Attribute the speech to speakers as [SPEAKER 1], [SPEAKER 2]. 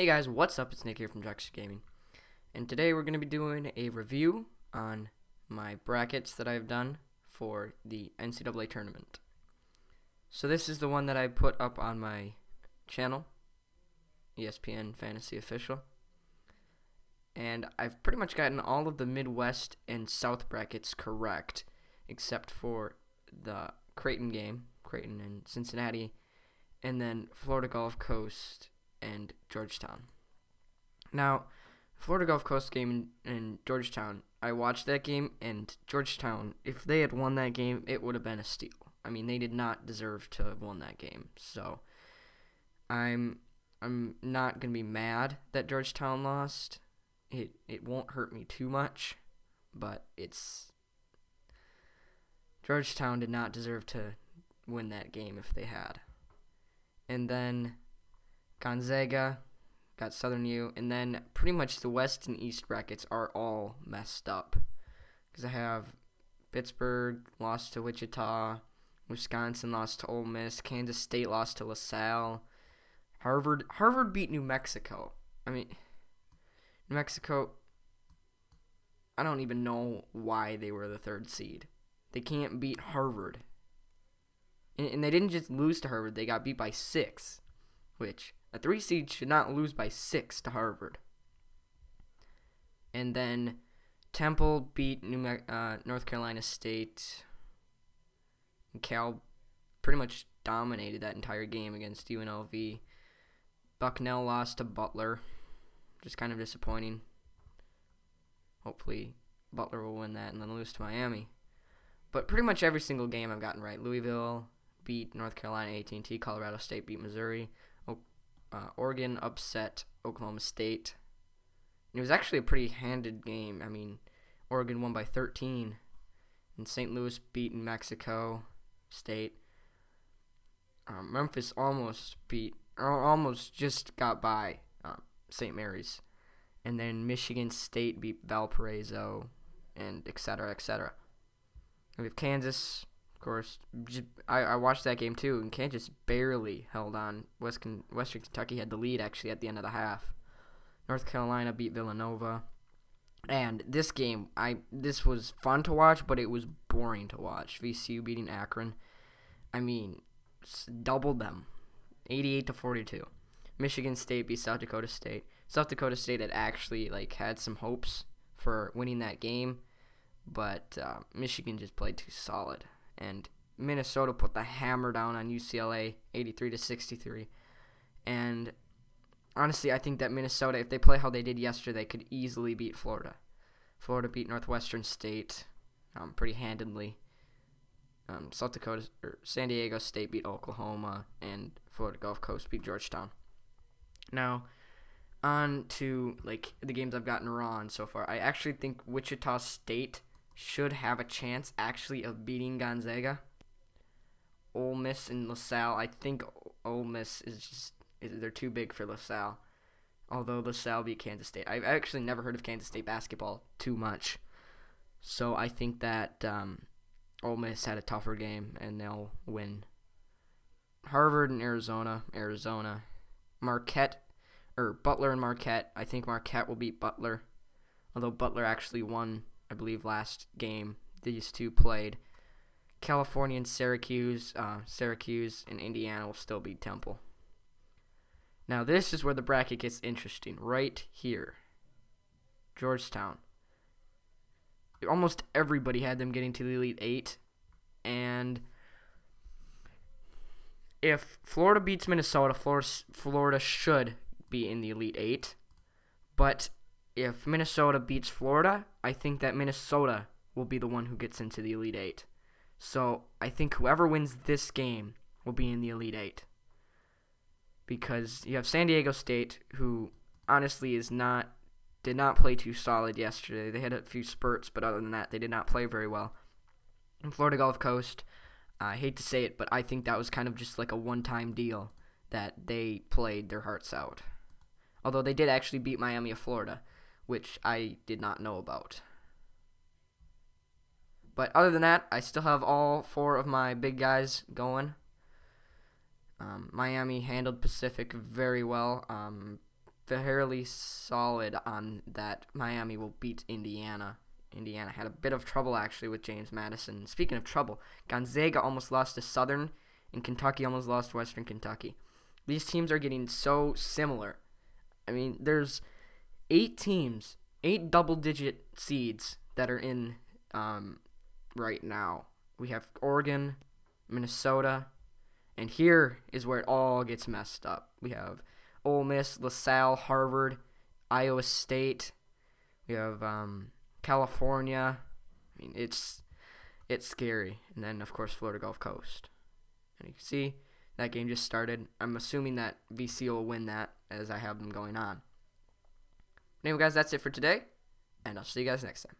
[SPEAKER 1] Hey guys, what's up? It's Nick here from JuxsterGaming, and today we're going to be doing a review on my brackets that I've done for the NCAA tournament. So this is the one that I put up on my channel, ESPNFantasyOfficial, and I've pretty much gotten all of the Midwest and South brackets correct, except for the Creighton game, Creighton and Cincinnati, and then Florida Gulf Coast and Georgetown. Now, Florida Gulf Coast game in Georgetown, I watched that game, and Georgetown, if they had won that game, it would have been a steal. I mean, they did not deserve to have won that game. So, I'm not going to be mad that Georgetown lost. It won't hurt me too much, but Georgetown did not deserve to win that game if they had. And then Gonzaga got Southern U, and then pretty much the West and East brackets are all messed up because I have Pittsburgh lost to Wichita, Wisconsin lost to Ole Miss, Kansas State lost to LaSalle, Harvard beat New Mexico. I mean, New Mexico, I don't even know why they were the 3rd seed. They can't beat Harvard. And they didn't just lose to Harvard, they got beat by 6, which a 3 seed should not lose by 6 to Harvard. And then Temple beat North Carolina State. And Cal pretty much dominated that entire game against UNLV. Bucknell lost to Butler, which is kind of disappointing. Hopefully Butler will win that and then lose to Miami. But pretty much every single game I've gotten right. Louisville beat North Carolina AT&T. Colorado State beat Missouri. Oregon upset Oklahoma State. It was actually a pretty handed game. I mean, Oregon won by 13. And St. Louis beat New Mexico State. Memphis almost just got by St. Mary's. And then Michigan State beat Valparaiso, and etc., etc. We have Kansas, of course. I watched that game too, and Kansas barely held on. Western Kentucky had the lead actually at the end of the half. North Carolina beat Villanova, and this game, this was fun to watch, but it was boring to watch. VCU beating Akron, I mean, doubled them, 88-42. Michigan State beat South Dakota State. South Dakota State had actually had some hopes for winning that game, but Michigan just played too solid. And Minnesota put the hammer down on UCLA, 83-63. And honestly, I think that Minnesota, if they play how they did yesterday, could easily beat Florida. Florida beat Northwestern State pretty handedly. San Diego State beat Oklahoma, and Florida Gulf Coast beat Georgetown. Now, on to the games I've gotten wrong so far. I actually think Wichita State should have a chance actually of beating Gonzaga. Ole Miss and LaSalle, I think Ole Miss they're too big for LaSalle. Although LaSalle beat Kansas State. I've actually never heard of Kansas State basketball too much. So I think that Ole Miss had a tougher game and they'll win. Harvard and Arizona. Butler and Marquette. I think Marquette will beat Butler. Although Butler actually won, I believe, last game these two played. California and Syracuse. Syracuse and Indiana will still beat Temple. Now this is where the bracket gets interesting. Right here. Georgetown. Almost everybody had them getting to the Elite 8. And if Florida beats Minnesota, Florida should be in the Elite 8. But if Minnesota beats Florida, I think that Minnesota will be the one who gets into the Elite 8. So I think whoever wins this game will be in the Elite 8. Because you have San Diego State, who honestly did not play too solid yesterday. They had a few spurts, but other than that, they did not play very well. And Florida Gulf Coast, I hate to say it, but I think that was kind of just like a one-time deal that they played their hearts out. Although they did actually beat Miami of Florida, which I did not know about. But other than that, I still have all 4 of my big guys going. Miami handled Pacific very well. fairly solid on that Miami will beat Indiana. Indiana had a bit of trouble, actually, with James Madison. Speaking of trouble, Gonzaga almost lost to Southern, and Kentucky almost lost to Western Kentucky. These teams are getting so similar. I mean, there's 8 teams, 8 double-digit seeds that are in right now. We have Oregon, Minnesota, and here is where it all gets messed up. We have Ole Miss, LaSalle, Harvard, Iowa State. We have California. I mean, it's scary. And then, of course, Florida Gulf Coast. And you can see that game just started. I'm assuming that VC will win that as I have them going on. Anyway, guys, that's it for today, and I'll see you guys next time.